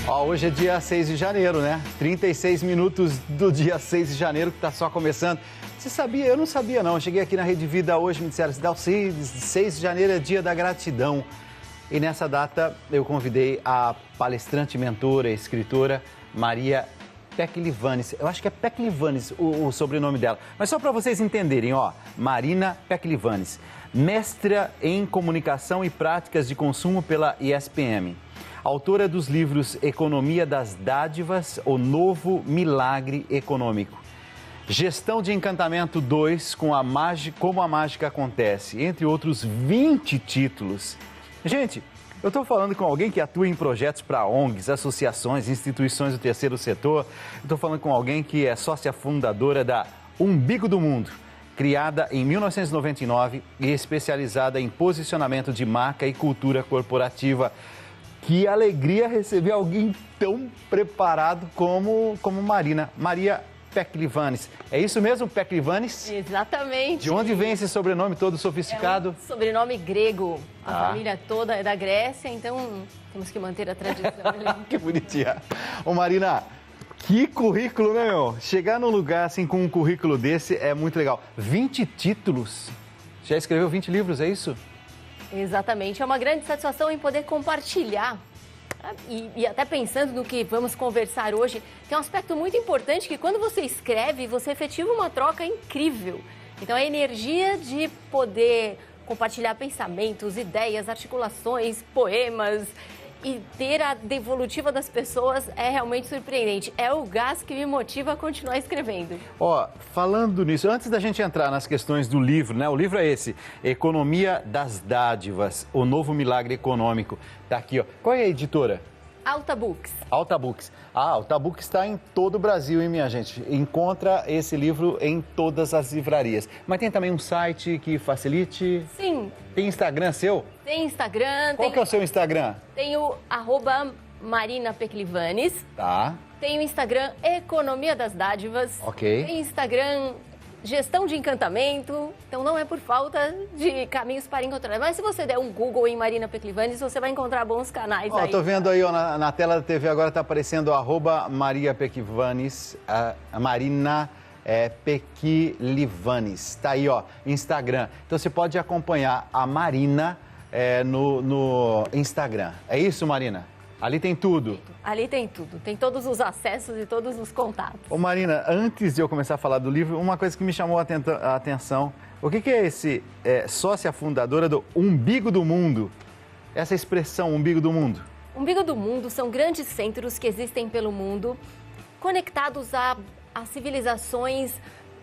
Ó, hoje é dia 6 de janeiro, né? 36 minutos do dia 6 de janeiro, que está só começando. Você sabia? Eu não sabia, não. Eu cheguei aqui na Rede Vida hoje, me disseram, 6 de janeiro é dia da gratidão. E nessa data eu convidei a palestrante, mentora, escritora Maria Pecklivanes. Eu acho que é Pecklivanes o sobrenome dela. Mas só para vocês entenderem, ó, Marina Pecklivanes, mestra em comunicação e práticas de consumo pela ISPM. Autora dos livros Economia das Dádivas, O Novo Milagre Econômico. Gestão de Encantamento 2, Como a Mágica Acontece, entre outros 20 títulos. Gente, eu estou falando com alguém que atua em projetos para ONGs, associações, instituições do terceiro setor. Estou falando com alguém que é sócia fundadora da Umbigo do Mundo, criada em 1999 e especializada em posicionamento de marca e cultura corporativa. Que alegria receber alguém tão preparado como Maria Pecklivanes. É isso mesmo, Pecklivanes? Exatamente. De onde vem esse sobrenome todo sofisticado? É um sobrenome grego. A família toda é da Grécia, então temos que manter a tradição. Que bonitinha. Ô Marina, que currículo, né, meu? Chegar num lugar assim com um currículo desse é muito legal. 20 títulos. Já escreveu 20 livros, é isso? Exatamente. É uma grande satisfação em poder compartilhar. E até pensando no que vamos conversar hoje, tem um aspecto muito importante que quando você escreve, você efetiva uma troca incrível. Então a energia de poder compartilhar pensamentos, ideias, articulações, poemas e ter a devolutiva das pessoas é realmente surpreendente. É o gás que me motiva a continuar escrevendo. Ó, falando nisso, antes da gente entrar nas questões do livro, né? O livro é esse, Economia das Dádivas, O Novo Milagre Econômico. Tá aqui, ó. Qual é a editora? Alta Books. Alta Books. Ah, Alta Books está em todo o Brasil, hein, minha gente? Encontra esse livro em todas as livrarias. Mas tem também um site que facilite? Sim. Tem Instagram seu? Tem Instagram. Qual que é o seu Instagram? Tem o @Marina Pecklivanes. Tá. Tem o Instagram Economia das Dádivas. Ok. Tem Instagram Gestão de Encantamento. Então não é por falta de caminhos para encontrar. Mas se você der um Google em Marina Pecklivanes, você vai encontrar bons canais aí. Ó, tô vendo aí, ó, na tela da TV agora tá aparecendo @Maria Pecklivanes, a Marina Pecklivanes. Tá aí, ó, Instagram. Então você pode acompanhar a Marina no Instagram. É isso, Marina? Ali tem tudo. Ali tem tudo. Tem todos os acessos e todos os contatos. Ô Marina, antes de eu começar a falar do livro, uma coisa que me chamou a atenção. O que é esse sócia fundadora do Umbigo do Mundo? Essa expressão, Umbigo do Mundo. Umbigo do Mundo são grandes centros que existem pelo mundo, conectados a civilizações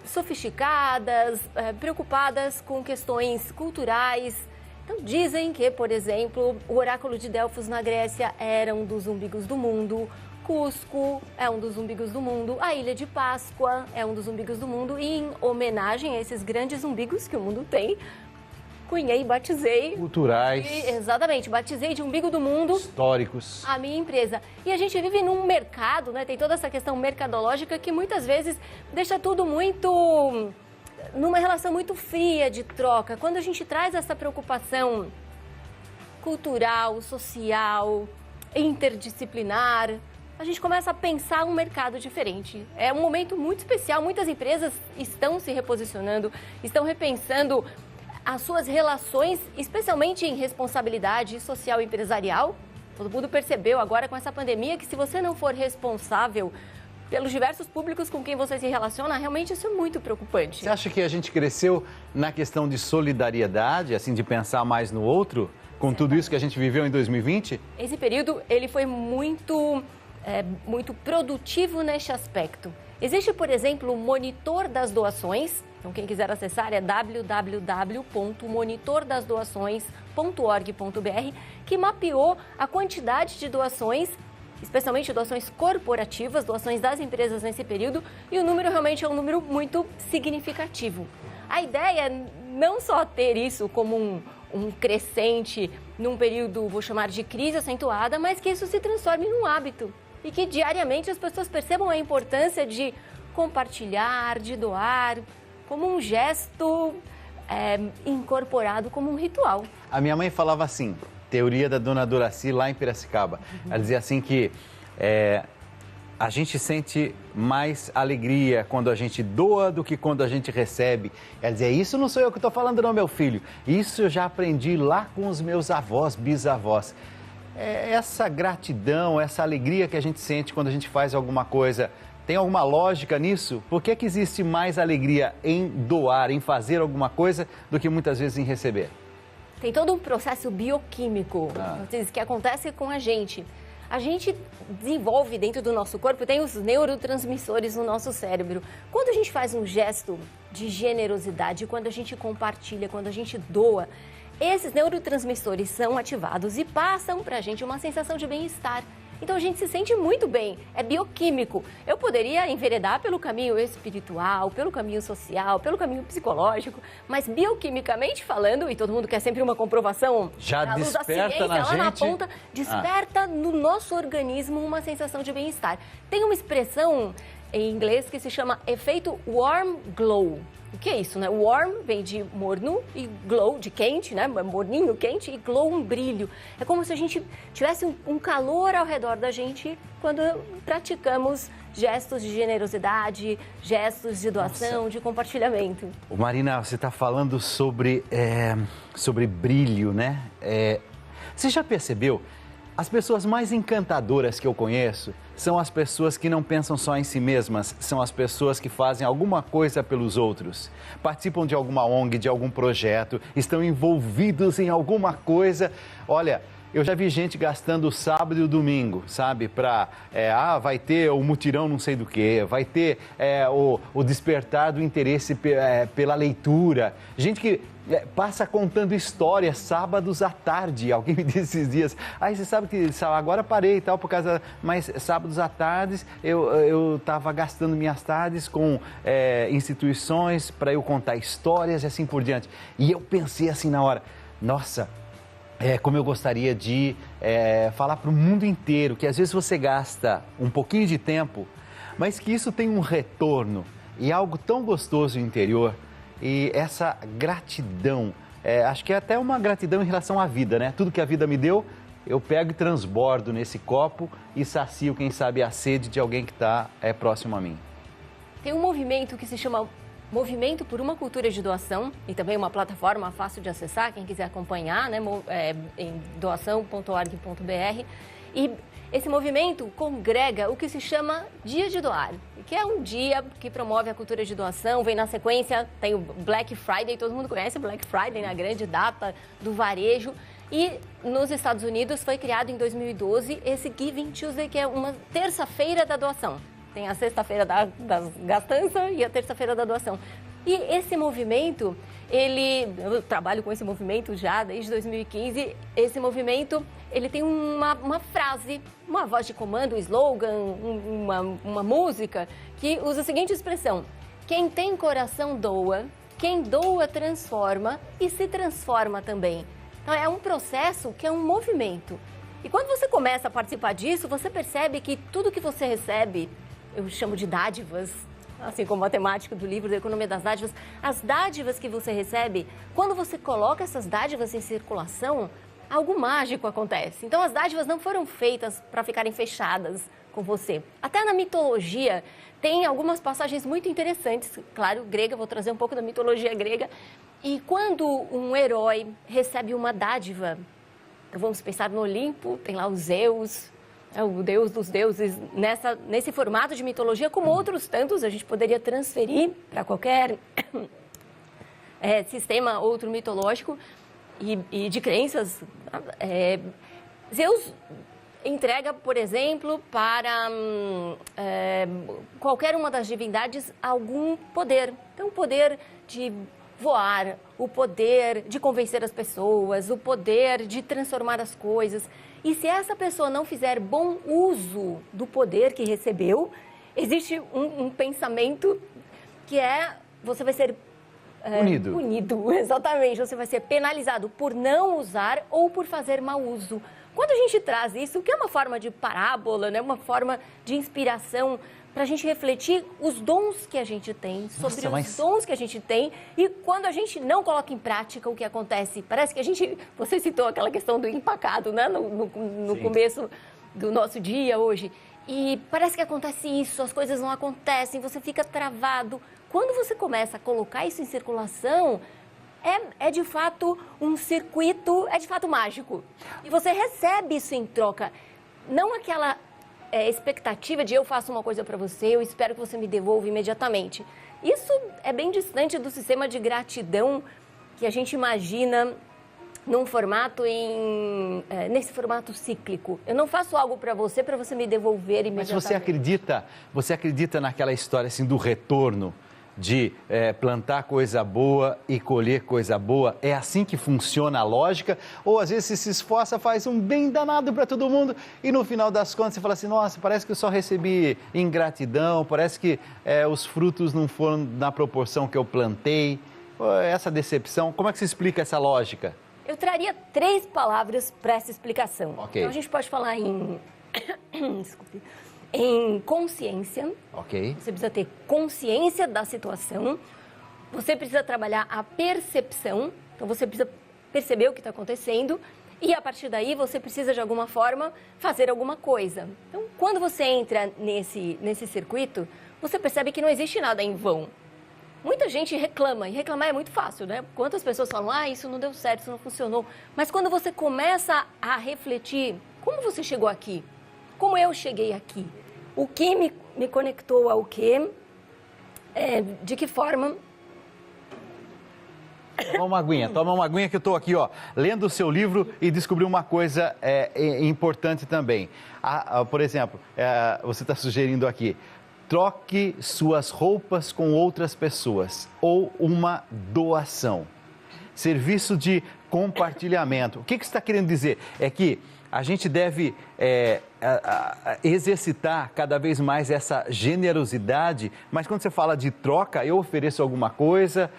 sofisticadas, preocupadas com questões culturais. Então, dizem que, por exemplo, o oráculo de Delfos na Grécia era um dos umbigos do mundo, Cusco é um dos umbigos do mundo, a Ilha de Páscoa é um dos umbigos do mundo, e em homenagem a esses grandes umbigos que o mundo tem, cunhei, batizei... Culturais. Exatamente, batizei de Umbigo do Mundo... Históricos. A minha empresa. E a gente vive num mercado, né? Tem toda essa questão mercadológica que muitas vezes deixa tudo muito... numa relação muito fria de troca. Quando a gente traz essa preocupação cultural, social, interdisciplinar, a gente começa a pensar um mercado diferente. É um momento muito especial. Muitas empresas estão se reposicionando, estão repensando as suas relações, especialmente em responsabilidade social e empresarial. Todo mundo percebeu agora com essa pandemia que se você não for responsável pelos diversos públicos com quem você se relaciona, realmente isso é muito preocupante. Você acha que a gente cresceu na questão de solidariedade, assim, de pensar mais no outro, com tudo isso que a gente viveu em 2020? Esse período, ele foi muito produtivo neste aspecto. Existe, por exemplo, o Monitor das Doações. Então, quem quiser acessar é www.monitordasdoações.org.br, que mapeou a quantidade de doações, especialmente doações corporativas, doações das empresas nesse período, e o número realmente é um número muito significativo. A ideia é não só ter isso como um crescente num período, vou chamar de crise acentuada, mas que isso se transforme num hábito e que diariamente as pessoas percebam a importância de compartilhar, de doar, como um gesto incorporado como um ritual. A minha mãe falava assim, teoria da dona Doraci lá em Piracicaba. Ela dizia assim que A gente sente mais alegria quando a gente doa do que quando a gente recebe. Quer dizer, isso não sou eu que estou falando não, meu filho. Isso eu já aprendi lá com os meus avós, bisavós. Essa gratidão, essa alegria que a gente sente quando a gente faz alguma coisa, tem alguma lógica nisso? Por que que existe mais alegria em doar, em fazer alguma coisa, do que muitas vezes em receber? Tem todo um processo bioquímico que acontece com a gente. A gente desenvolve dentro do nosso corpo, tem os neurotransmissores no nosso cérebro. Quando a gente faz um gesto de generosidade, quando a gente compartilha, quando a gente doa, esses neurotransmissores são ativados e passam para a gente uma sensação de bem-estar. Então a gente se sente muito bem, é bioquímico. Eu poderia enveredar pelo caminho espiritual, pelo caminho social, pelo caminho psicológico, mas bioquimicamente falando, e todo mundo quer sempre uma comprovação, já desperta ciência, na gente, na ponta, desperta no nosso organismo uma sensação de bem-estar. Tem uma expressão em inglês que se chama efeito warm glow. O que é isso, né? Warm vem de morno e glow, de quente, né? Morninho, quente, e glow, um brilho. É como se a gente tivesse um calor ao redor da gente quando praticamos gestos de generosidade, gestos de doação, de compartilhamento. Marina, você está falando sobre brilho, né? Você já percebeu? As pessoas mais encantadoras que eu conheço são as pessoas que não pensam só em si mesmas, são as pessoas que fazem alguma coisa pelos outros, participam de alguma ONG, de algum projeto, estão envolvidos em alguma coisa. Olha, eu já vi gente gastando o sábado e o domingo, sabe? Vai ter o mutirão não sei do que, vai ter o despertar do interesse pela leitura. Gente que passa contando histórias sábados à tarde. Alguém me disse esses dias, você sabe que agora parei e tal, mas sábados à tarde eu estava gastando minhas tardes com instituições para eu contar histórias e assim por diante. E eu pensei assim na hora, nossa, como eu gostaria de falar para o mundo inteiro que às vezes você gasta um pouquinho de tempo, mas que isso tem um retorno e algo tão gostoso no interior. E essa gratidão, acho que é até uma gratidão em relação à vida, né? Tudo que a vida me deu, eu pego e transbordo nesse copo e sacio, quem sabe, a sede de alguém que está próximo a mim. Tem um movimento que se chama Movimento por uma Cultura de Doação, e também uma plataforma fácil de acessar, quem quiser acompanhar, né, em doação.org.br. E esse movimento congrega o que se chama Dia de Doar, que é um dia que promove a cultura de doação. Vem na sequência, tem o Black Friday, todo mundo conhece o Black Friday, né, a grande data do varejo. E nos Estados Unidos foi criado em 2012 esse Giving Tuesday, que é uma terça-feira da doação. Tem a sexta-feira da gastança e a terça-feira da doação. E esse movimento, eu trabalho com esse movimento já desde 2015. Esse movimento, ele tem uma frase, uma voz de comando, um slogan, uma música que usa a seguinte expressão: quem tem coração doa, quem doa transforma e se transforma também. Então é um processo que é um movimento. E quando você começa a participar disso, você percebe que tudo que você recebe, eu chamo de dádivas, assim como a temática do livro da Economia das Dádivas, as dádivas que você recebe, quando você coloca essas dádivas em circulação, algo mágico acontece. Então as dádivas não foram feitas para ficarem fechadas com você. Até na mitologia tem algumas passagens muito interessantes, claro, grega, vou trazer um pouco da mitologia grega. E quando um herói recebe uma dádiva, vamos pensar no Olimpo, tem lá os Zeus, o deus dos deuses, nesse formato de mitologia, como outros tantos, a gente poderia transferir para qualquer sistema outro mitológico e de crenças. Zeus entrega, por exemplo, para qualquer uma das divindades algum poder. Então, o poder de voar, o poder de convencer as pessoas, o poder de transformar as coisas. E se essa pessoa não fizer bom uso do poder que recebeu, existe um pensamento que você vai ser punido, exatamente. Você vai ser penalizado por não usar ou por fazer mau uso. Quando a gente traz isso, que é uma forma de parábola, né? Uma forma de inspiração para a gente refletir os dons que a gente tem, sobre os dons que a gente tem, e quando a gente não coloca em prática, o que acontece? Parece que você citou aquela questão do empacado, né? No começo do nosso dia hoje. E parece que acontece isso, as coisas não acontecem, você fica travado. Quando você começa a colocar isso em circulação, é de fato um circuito, é de fato mágico. E você recebe isso em troca. Não aquela expectativa de eu faço uma coisa para você, eu espero que você me devolva imediatamente. Isso é bem distante do sistema de gratidão que a gente imagina num formato nesse formato cíclico. Eu não faço algo para você me devolver imediatamente. Mas você acredita naquela história assim do retorno, de plantar coisa boa e colher coisa boa? É assim que funciona a lógica? Ou às vezes você se esforça, faz um bem danado para todo mundo e no final das contas você fala assim, nossa, parece que eu só recebi ingratidão, parece que os frutos não foram na proporção que eu plantei. Essa decepção, como é que se explica essa lógica? Eu traria 3 palavras para essa explicação. Okay. Então a gente pode falar em desculpe, em consciência. Ok. Você precisa ter consciência da situação. Você precisa trabalhar a percepção. Então você precisa perceber o que está acontecendo. E a partir daí você precisa de alguma forma fazer alguma coisa. Então quando você entra nesse circuito, você percebe que não existe nada em vão. Muita gente reclama, e reclamar é muito fácil, né? Quantas pessoas falam, isso não deu certo, isso não funcionou. Mas quando você começa a refletir, como você chegou aqui? Como eu cheguei aqui? O que me conectou ao quê? De que forma? Toma uma aguinha que eu estou aqui, lendo o seu livro e descobri uma coisa importante também. Por exemplo, você está sugerindo aqui, troque suas roupas com outras pessoas ou uma doação. Serviço de compartilhamento. O que você está querendo dizer? É que a gente deve exercitar cada vez mais essa generosidade, mas quando você fala de troca, eu ofereço alguma coisa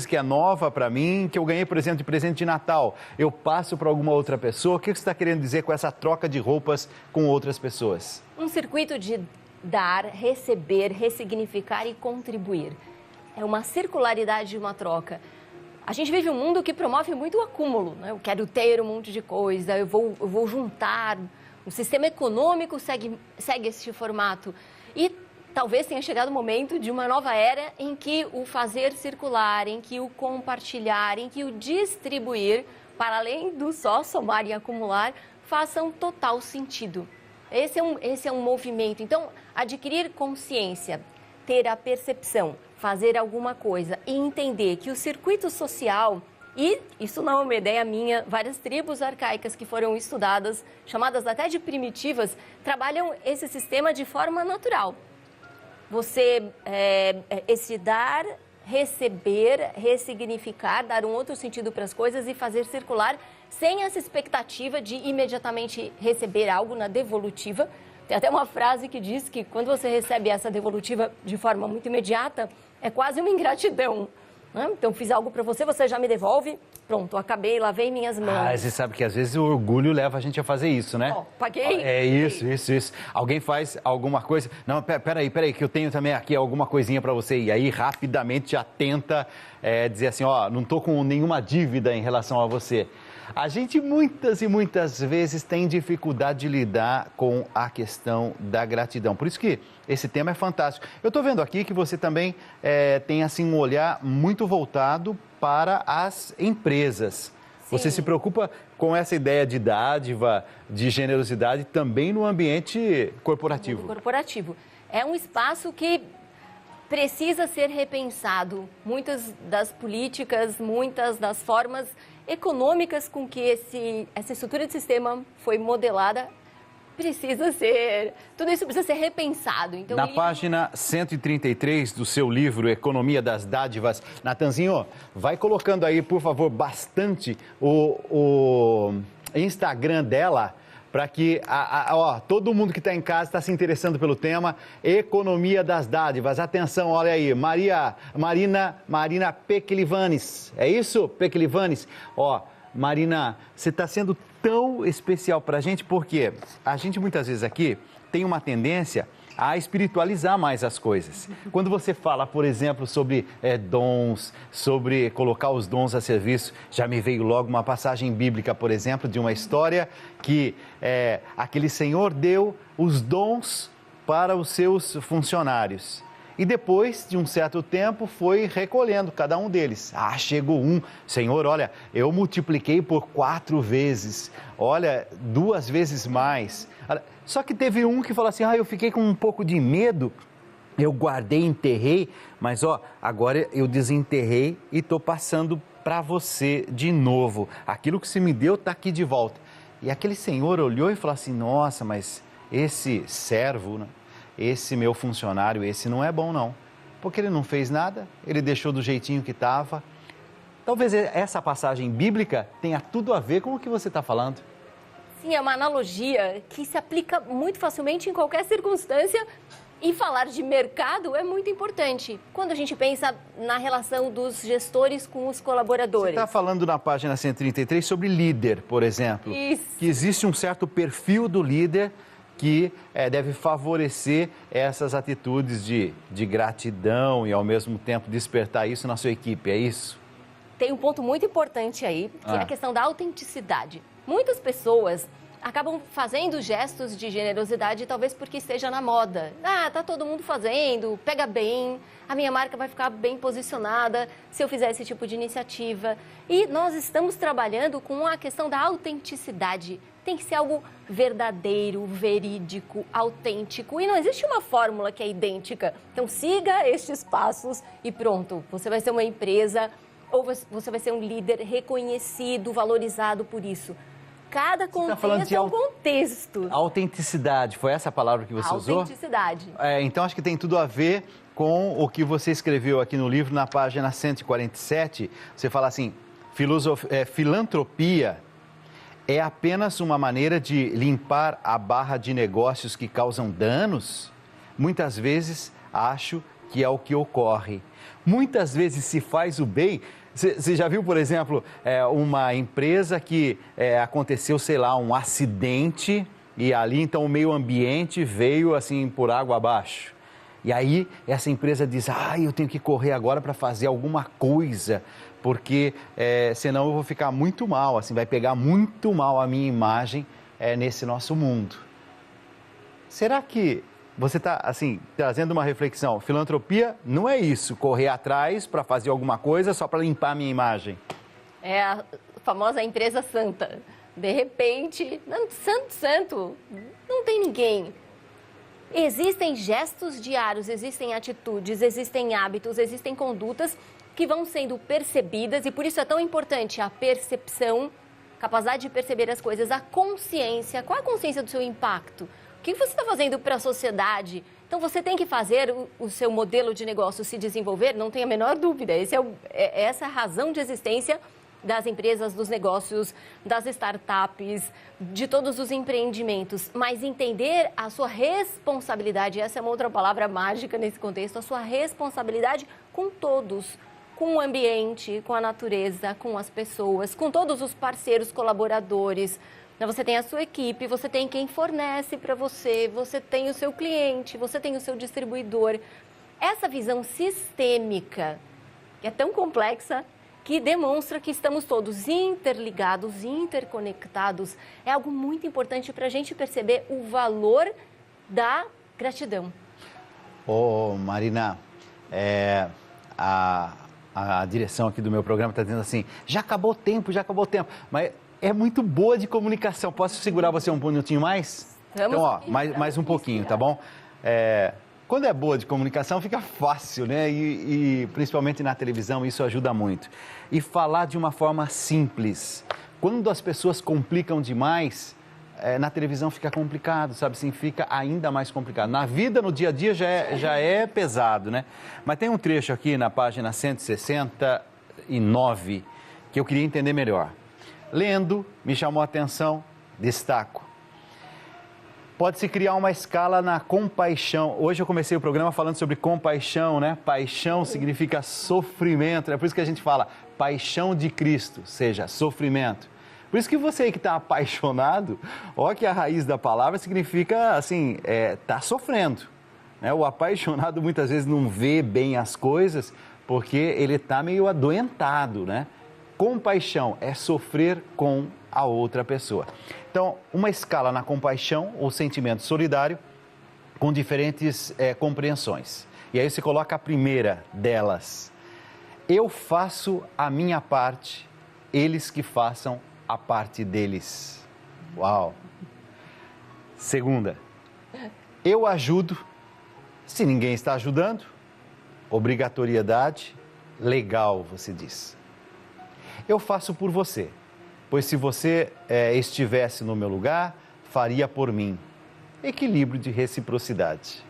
que é nova para mim, que eu ganhei, por exemplo, de presente de Natal, eu passo para alguma outra pessoa. O que você está querendo dizer com essa troca de roupas com outras pessoas? Um circuito de dar, receber, ressignificar e contribuir. É uma circularidade de uma troca. A gente vive um mundo que promove muito o acúmulo, né? Eu quero ter um monte de coisa, eu vou juntar. O sistema econômico segue este formato. E talvez tenha chegado o momento de uma nova era em que o fazer circular, em que o compartilhar, em que o distribuir, para além do só somar e acumular, façam total sentido. Esse é um movimento. Então, adquirir consciência, ter a percepção, fazer alguma coisa e entender que o circuito social, e isso não é uma ideia minha, várias tribos arcaicas que foram estudadas, chamadas até de primitivas, trabalham esse sistema de forma natural. Você, esse dar, receber, ressignificar, dar um outro sentido para as coisas e fazer circular sem essa expectativa de imediatamente receber algo na devolutiva. Tem até uma frase que diz que quando você recebe essa devolutiva de forma muito imediata, é quase uma ingratidão. Né? Então, fiz algo para você, você já me devolve, pronto, acabei, lavei minhas mãos. Você sabe que às vezes o orgulho leva a gente a fazer isso, né? Paguei? Isso. Alguém faz alguma coisa, não, peraí, que eu tenho também aqui alguma coisinha para você. E aí, rapidamente, já tenta dizer assim, não estou com nenhuma dívida em relação a você. A gente muitas e muitas vezes tem dificuldade de lidar com a questão da gratidão. Por isso que esse tema é fantástico. Eu estou vendo aqui que você também tem assim, um olhar muito voltado para as empresas. Sim. Você se preocupa com essa ideia de dádiva, de generosidade também no ambiente corporativo. Corporativo. É um espaço que precisa ser repensado. Muitas das políticas, muitas das formas econômicas com que essa estrutura de sistema foi modelada, tudo isso precisa ser repensado. Então, na página 133 do seu livro Economia das Dádivas, Natanzinho, vai colocando aí, por favor, bastante o Instagram dela, para que todo mundo que está em casa está se interessando pelo tema Economia das Dádivas. Atenção, olha aí, Marina Peklivanes, é isso, Peklivanes? Marina, você está sendo tão especial para a gente porque a gente muitas vezes aqui tem uma tendência a espiritualizar mais as coisas. Quando você fala, por exemplo, sobre dons, sobre colocar os dons a serviço, já me veio logo uma passagem bíblica, por exemplo, de uma história que aquele senhor deu os dons para os seus funcionários. E depois de um certo tempo foi recolhendo cada um deles. Chegou um, Senhor, olha, eu multipliquei por 4 vezes, olha, 2 vezes mais. Só que teve um que falou assim, eu fiquei com um pouco de medo, eu guardei, enterrei, mas agora eu desenterrei e estou passando para você de novo. Aquilo que você me deu está aqui de volta. E aquele senhor olhou e falou assim, nossa, mas esse servo, né? Esse meu funcionário, esse não é bom não, porque ele não fez nada, ele deixou do jeitinho que estava. Talvez essa passagem bíblica tenha tudo a ver com o que você está falando. Sim, é uma analogia que se aplica muito facilmente em qualquer circunstância e falar de mercado é muito importante. Quando a gente pensa na relação dos gestores com os colaboradores. Você está falando na página 133 sobre líder, por exemplo. Isso. Que existe um certo perfil do líder que deve favorecer essas atitudes de gratidão e, ao mesmo tempo, despertar isso na sua equipe, é isso? Tem um ponto muito importante aí, que é a questão da autenticidade. Muitas pessoas acabam fazendo gestos de generosidade, talvez porque esteja na moda. Tá todo mundo fazendo, pega bem, a minha marca vai ficar bem posicionada se eu fizer esse tipo de iniciativa. E nós estamos trabalhando com a questão da autenticidade. Tem que ser algo verdadeiro, verídico, autêntico. E não existe uma fórmula que é idêntica. Então, siga estes passos e pronto. Você vai ser uma empresa ou você vai ser um líder reconhecido, valorizado por isso. Cada contexto é um contexto. Autenticidade, foi essa a palavra que você usou? Autenticidade. Então, acho que tem tudo a ver com o que você escreveu aqui no livro, na página 147. Você fala assim, filantropia é apenas uma maneira de limpar a barra de negócios que causam danos? Muitas vezes acho que é o que ocorre. Muitas vezes se faz o bem. Você já viu, por exemplo, uma empresa que aconteceu, sei lá, um acidente e ali então o meio ambiente veio assim por água abaixo. E aí essa empresa diz, eu tenho que correr agora para fazer alguma coisa, porque senão eu vou ficar muito mal, assim, vai pegar muito mal a minha imagem nesse nosso mundo. Será que você está, assim, trazendo uma reflexão? Filantropia não é isso, correr atrás para fazer alguma coisa só para limpar a minha imagem. É a famosa empresa santa. De repente, santo, não tem ninguém. Existem gestos diários, existem atitudes, existem hábitos, existem condutas que vão sendo percebidas e por isso é tão importante a percepção, capacidade de perceber as coisas, a consciência. Qual é a consciência do seu impacto? O que você está fazendo para a sociedade? Então, você tem que fazer o seu modelo de negócio se desenvolver, não tem a menor dúvida. Essa é a razão de existência das empresas, dos negócios, das startups, de todos os empreendimentos. Mas entender a sua responsabilidade, essa é uma outra palavra mágica nesse contexto, a sua responsabilidade com todos, com o ambiente, com a natureza, com as pessoas, com todos os parceiros, colaboradores. Você tem a sua equipe, você tem quem fornece para você, você tem o seu cliente, você tem o seu distribuidor. Essa visão sistêmica, que é tão complexa, que demonstra que estamos todos interligados, interconectados, é algo muito importante para a gente perceber o valor da gratidão. Marina, a direção aqui do meu programa está dizendo assim, já acabou o tempo, mas é muito boa de comunicação. Posso segurar você um minutinho mais? Então, mais um pouquinho, tá bom? Quando é boa de comunicação, fica fácil, né? E principalmente na televisão, isso ajuda muito. E falar de uma forma simples. Quando as pessoas complicam demais, na televisão fica complicado, sabe? Assim, fica ainda mais complicado. Na vida, no dia a dia, já é pesado, né? Mas tem um trecho aqui na página 169 que eu queria entender melhor. Lendo, me chamou a atenção, destaco. Pode-se criar uma escala na compaixão. Hoje eu comecei o programa falando sobre compaixão, né? Paixão significa sofrimento. É por isso que a gente fala paixão de Cristo, seja, sofrimento. Por isso que você aí que está apaixonado, ó que a raiz da palavra significa, assim, tá sofrendo. né? O apaixonado muitas vezes não vê bem as coisas porque ele está meio adoentado, né? Compaixão é sofrer com a outra pessoa. Então, uma escala na compaixão ou sentimento solidário com diferentes compreensões. E aí você coloca a primeira delas. Eu faço a minha parte, eles que façam a parte deles. Uau! Segunda, eu ajudo, se ninguém está ajudando, obrigatoriedade, legal, você diz. Eu faço por você, pois se você estivesse no meu lugar, faria por mim. Equilíbrio de reciprocidade.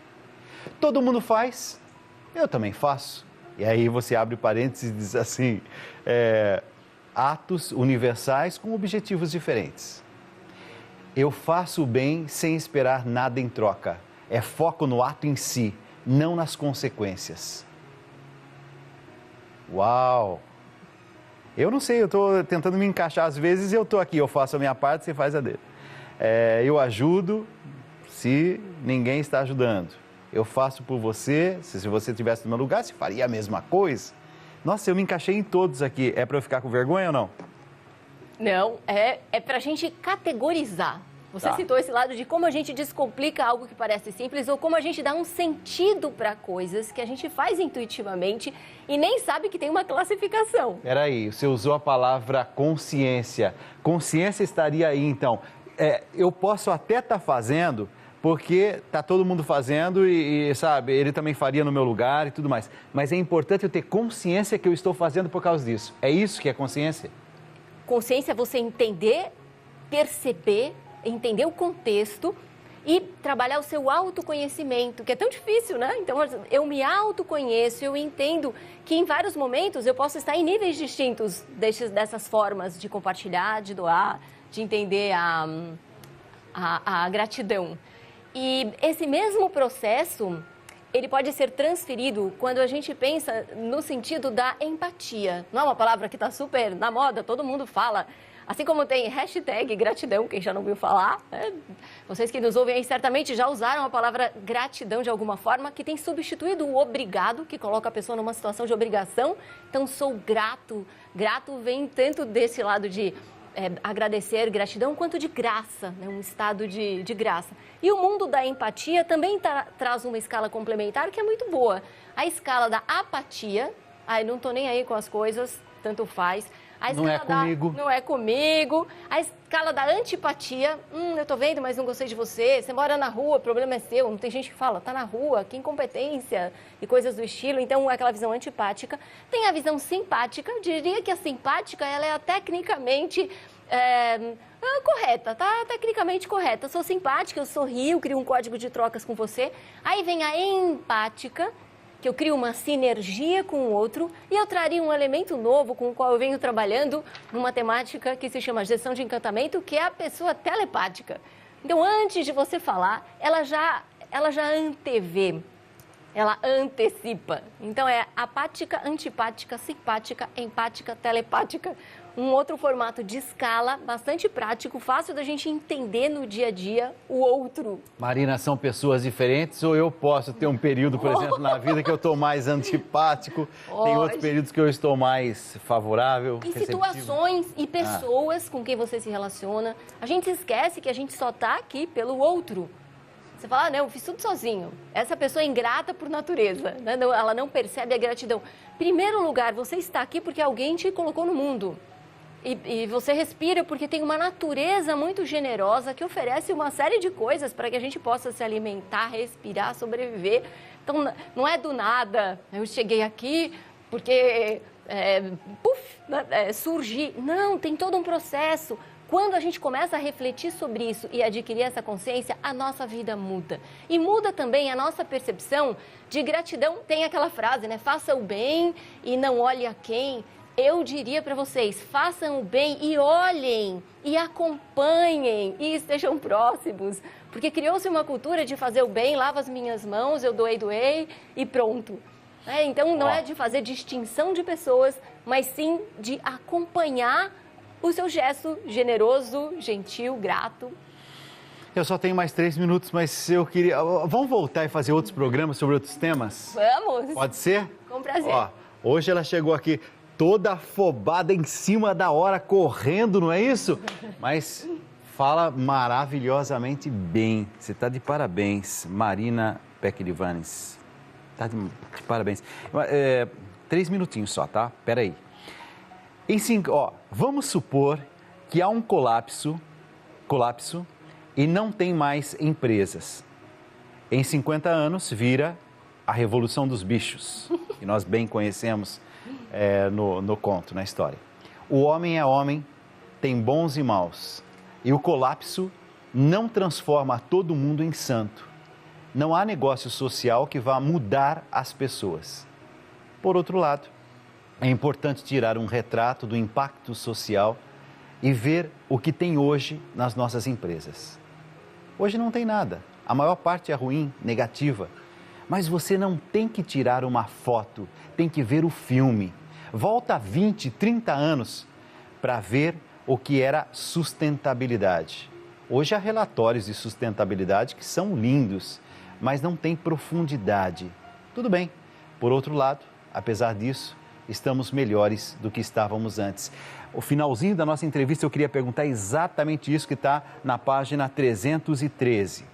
Todo mundo faz, eu também faço. E aí você abre parênteses e diz assim, atos universais com objetivos diferentes. Eu faço o bem sem esperar nada em troca. É foco no ato em si, não nas consequências. Uau! Eu não sei, eu estou tentando me encaixar. Às vezes eu estou aqui, eu faço a minha parte, você faz a dele. Eu ajudo se ninguém está ajudando. Eu faço por você, se você estivesse no meu lugar, você faria a mesma coisa. Nossa, eu me encaixei em todos aqui. É para eu ficar com vergonha ou não? Não, é para a gente categorizar. Você citou esse lado de como a gente descomplica algo que parece simples ou como a gente dá um sentido para coisas que a gente faz intuitivamente e nem sabe que tem uma classificação. Peraí, você usou a palavra consciência. Consciência estaria aí, então. Eu posso até estar fazendo porque está todo mundo fazendo e, sabe, ele também faria no meu lugar e tudo mais. Mas é importante eu ter consciência que eu estou fazendo por causa disso. É isso que é consciência? Consciência é você entender, perceber, entender o contexto e trabalhar o seu autoconhecimento, que é tão difícil, né? Então, eu me autoconheço, eu entendo que em vários momentos eu posso estar em níveis distintos dessas formas de compartilhar, de doar, de entender a gratidão. E esse mesmo processo, ele pode ser transferido quando a gente pensa no sentido da empatia. Não é uma palavra que está super na moda, todo mundo fala. Assim como tem hashtag gratidão, quem já não ouviu falar, né? Vocês que nos ouvem aí certamente já usaram a palavra gratidão de alguma forma, que tem substituído o obrigado, que coloca a pessoa numa situação de obrigação. Então, sou grato. Grato vem tanto desse lado de agradecer, gratidão, quanto de graça, né? Um estado de graça. E o mundo da empatia também traz uma escala complementar que é muito boa. A escala da apatia, não estou nem aí com as coisas, tanto faz. A não é comigo. Não é comigo. A escala da antipatia, eu tô vendo, mas não gostei de você. Você mora na rua, o problema é seu. Não tem gente que fala, tá na rua, que incompetência e coisas do estilo. Então, aquela visão antipática. Tem a visão simpática. Diria que a simpática, ela é tecnicamente correta, tá? Tecnicamente correta. Eu sou simpática, eu sorrio, crio um código de trocas com você. Aí vem a empática, que eu crio uma sinergia com o outro e eu traria um elemento novo com o qual eu venho trabalhando numa temática que se chama gestão de encantamento, que é a pessoa telepática. Então, antes de você falar, ela já antevê, ela antecipa. Então, é apática, antipática, simpática, empática, telepática. Um outro formato de escala bastante prático, fácil da gente entender no dia a dia o outro. Marina, são pessoas diferentes ou eu posso ter um período, por exemplo, na vida que eu estou mais antipático, tem outros períodos que eu estou mais favorável, em situações e pessoas com quem você se relaciona. A gente se esquece que a gente só está aqui pelo outro. Você fala, não, eu fiz tudo sozinho. Essa pessoa é ingrata por natureza, né? Ela não percebe a gratidão. Primeiro lugar, você está aqui porque alguém te colocou no mundo. E você respira porque tem uma natureza muito generosa que oferece uma série de coisas para que a gente possa se alimentar, respirar, sobreviver. Então, não é do nada, eu cheguei aqui porque, surgi. Não, tem todo um processo. Quando a gente começa a refletir sobre isso e adquirir essa consciência, a nossa vida muda. E muda também a nossa percepção de gratidão. Tem aquela frase, né? Faça o bem e não olhe a quem. Eu diria para vocês, façam o bem e olhem, e acompanhem, e estejam próximos. Porque criou-se uma cultura de fazer o bem, lava as minhas mãos, eu doei, e pronto. Então, não é de fazer distinção de pessoas, mas sim de acompanhar o seu gesto generoso, gentil, grato. Eu só tenho mais 3 minutos, mas eu queria... Vamos voltar e fazer outros programas sobre outros temas? Vamos! Pode ser? Com prazer. Ó, hoje ela chegou aqui toda afobada, em cima da hora, correndo, não é isso? Mas fala maravilhosamente bem. Você está de parabéns, Marina Pequilivanes. Está de parabéns. 3 minutinhos só, tá? Peraí. Vamos supor que há um colapso e não tem mais empresas. Em 50 anos vira a Revolução dos Bichos, que nós bem conhecemos no conto, na história. O homem é homem, tem bons e maus, e o colapso não transforma todo mundo em santo. Não há negócio social que vá mudar as pessoas. Por outro lado, é importante tirar um retrato do impacto social e ver o que tem hoje nas nossas empresas. Hoje não tem nada, a maior parte é ruim, negativa. Mas você não tem que tirar uma foto, tem que ver o filme. Volta 20, 30 anos para ver o que era sustentabilidade. Hoje há relatórios de sustentabilidade que são lindos, mas não tem profundidade. Tudo bem. Por outro lado, apesar disso, estamos melhores do que estávamos antes. O finalzinho da nossa entrevista eu queria perguntar exatamente isso que está na página 313.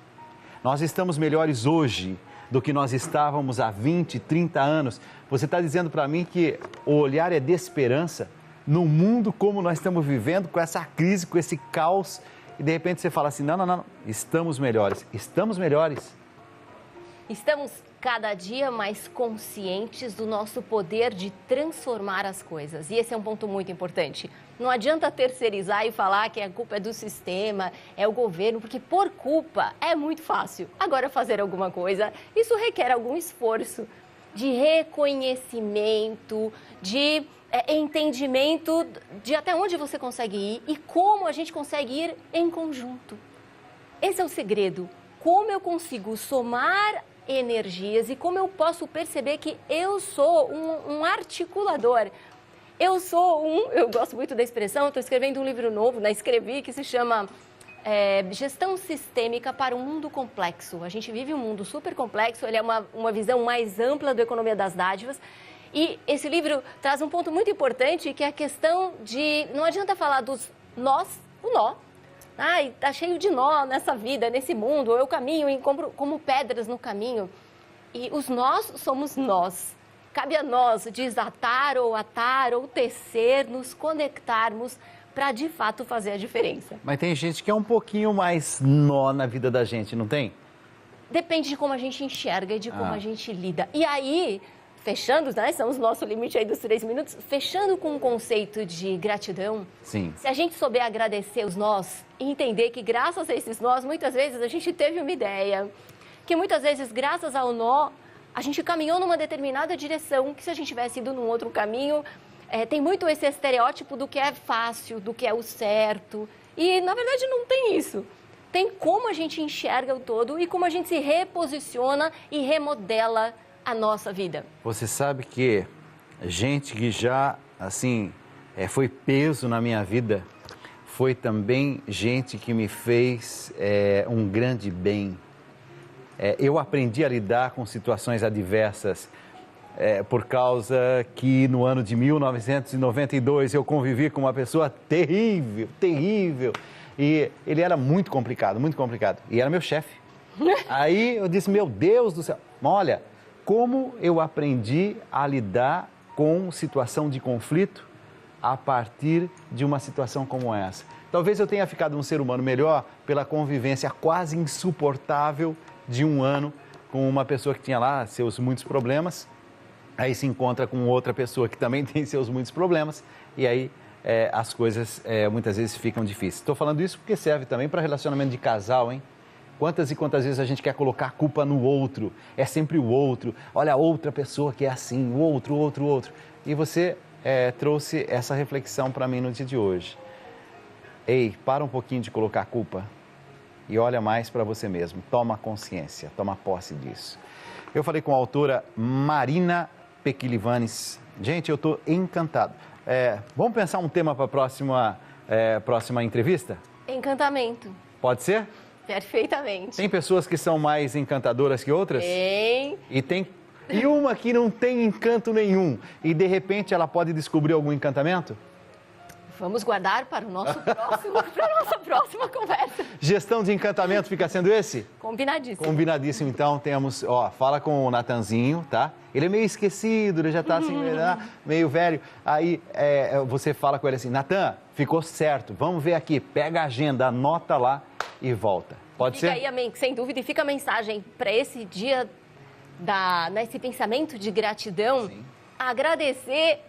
Nós estamos melhores hoje do que nós estávamos há 20, 30 anos. Você está dizendo para mim que o olhar é de esperança no mundo como nós estamos vivendo, com essa crise, com esse caos, e de repente você fala assim, não, estamos melhores. Estamos melhores. Estamos cada dia mais conscientes do nosso poder de transformar as coisas. E esse é um ponto muito importante. Não adianta terceirizar e falar que a culpa é do sistema, é o governo, porque por culpa é muito fácil. Agora, fazer alguma coisa, isso requer algum esforço de reconhecimento, de entendimento de até onde você consegue ir e como a gente consegue ir em conjunto. Esse é o segredo. Como eu consigo somar energias e como eu posso perceber que eu sou um articulador. Eu gosto muito da expressão, estou escrevendo um livro novo, escrevi, que se chama Gestão Sistêmica para um Mundo Complexo. A gente vive um mundo super complexo, ele é uma visão mais ampla da economia das dádivas. E esse livro traz um ponto muito importante, que é a questão de, não adianta falar dos nós, o nó. Ai, tá cheio de nó nessa vida, nesse mundo, eu caminho como pedras no caminho. E os nós somos nós. Cabe a nós desatar ou atar ou tecer, nos conectarmos para de fato fazer a diferença. Mas tem gente que é um pouquinho mais nó na vida da gente, não tem? Depende de como a gente enxerga e de como a gente lida. E aí, fechando, estamos no nosso limite aí dos 3 minutos, fechando com o conceito de gratidão. Sim. Se a gente souber agradecer os nós e entender que graças a esses nós, muitas vezes a gente teve uma ideia, que muitas vezes graças ao nó, a gente caminhou numa determinada direção, que se a gente tivesse ido num outro caminho, tem muito esse estereótipo do que é fácil, do que é o certo. E, na verdade, não tem isso. Tem como a gente enxerga o todo e como a gente se reposiciona e remodela a nossa vida. Você sabe que gente que já, assim, foi peso na minha vida, foi também gente que me fez um grande bem. Eu aprendi a lidar com situações adversas por causa que no ano de 1992 eu convivi com uma pessoa terrível, terrível. E ele era muito complicado, e era meu chefe. Aí eu disse, meu Deus do céu, olha, como eu aprendi a lidar com situação de conflito a partir de uma situação como essa. Talvez eu tenha ficado um ser humano melhor pela convivência quase insuportável de um ano com uma pessoa que tinha lá seus muitos problemas, aí se encontra com outra pessoa que também tem seus muitos problemas, e aí as coisas muitas vezes ficam difíceis. Estou falando isso porque serve também para relacionamento de casal, hein? Quantas e quantas vezes a gente quer colocar a culpa no outro, é sempre o outro, olha a outra pessoa que é assim, o outro. E você trouxe essa reflexão para mim no dia de hoje. Ei, para um pouquinho de colocar a culpa e olha mais para você mesmo, toma consciência, toma posse disso. Eu falei com a autora Marina Pequilivanes. Gente, eu estou encantado. Vamos pensar um tema para a próxima entrevista? Encantamento. Pode ser? Perfeitamente. Tem pessoas que são mais encantadoras que outras? Tem. E uma que não tem encanto nenhum. E de repente ela pode descobrir algum encantamento? Vamos guardar para o nossa próxima conversa. Gestão de encantamento fica sendo esse? Combinadíssimo. Combinadíssimo, então temos, fala com o Natanzinho, tá? Ele é meio esquecido, ele já tá assim, meio velho. Aí você fala com ele assim, Natan, ficou certo, vamos ver aqui, pega a agenda, anota lá e volta. Pode ser? Fica aí, sem dúvida, e fica a mensagem para esse dia, nesse pensamento de gratidão, sim, agradecer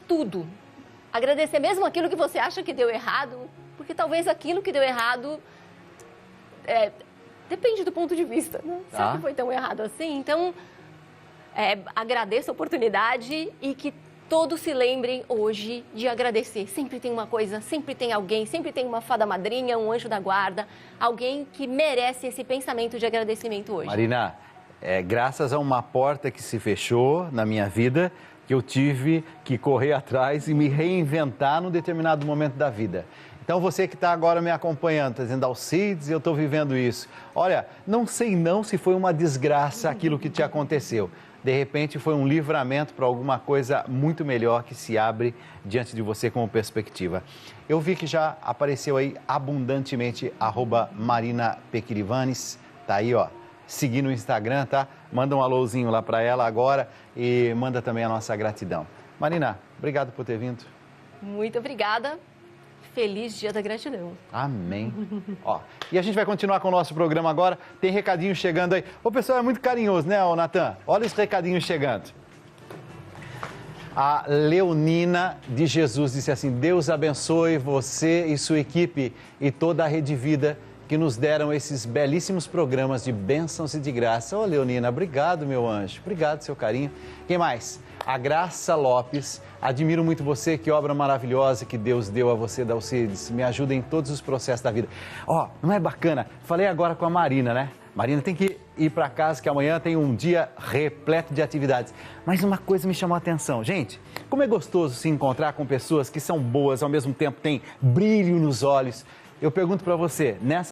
tudo. Agradecer mesmo aquilo que você acha que deu errado, porque talvez aquilo que deu errado depende do ponto de vista, né? Tá. Será que foi tão errado assim? Então, agradeça a oportunidade e que todos se lembrem hoje de agradecer. Sempre tem uma coisa, sempre tem alguém, sempre tem uma fada madrinha, um anjo da guarda, alguém que merece esse pensamento de agradecimento hoje. Marina, graças a uma porta que se fechou na minha vida, que eu tive que correr atrás e me reinventar num determinado momento da vida. Então você que está agora me acompanhando, está dizendo, Alcides, eu estou vivendo isso. Olha, não sei não se foi uma desgraça aquilo que te aconteceu. De repente foi um livramento para alguma coisa muito melhor que se abre diante de você como perspectiva. Eu vi que já apareceu aí abundantemente, @MarinaPequirivanes, tá aí, ó. Seguir no Instagram, tá? Manda um alôzinho lá para ela agora e manda também a nossa gratidão. Marina, obrigado por ter vindo. Muito obrigada. Feliz Dia da Gratidão. Amém. E a gente vai continuar com o nosso programa agora. Tem recadinho chegando aí. O pessoal é muito carinhoso, né, Natan? Olha os recadinhos chegando. A Leonina de Jesus disse assim, Deus abençoe você e sua equipe e toda a Rede Vida que nos deram esses belíssimos programas de bênçãos e de graça. Ô, Leonina, obrigado, meu anjo. Obrigado, seu carinho. Quem mais? A Graça Lopes. Admiro muito você, que obra maravilhosa que Deus deu a você, Dalcides. Me ajuda em todos os processos da vida. Não é bacana? Falei agora com a Marina, né? Marina tem que ir para casa, que amanhã tem um dia repleto de atividades. Mas uma coisa me chamou a atenção. Gente, como é gostoso se encontrar com pessoas que são boas, ao mesmo tempo têm brilho nos olhos. Eu pergunto para você, nessa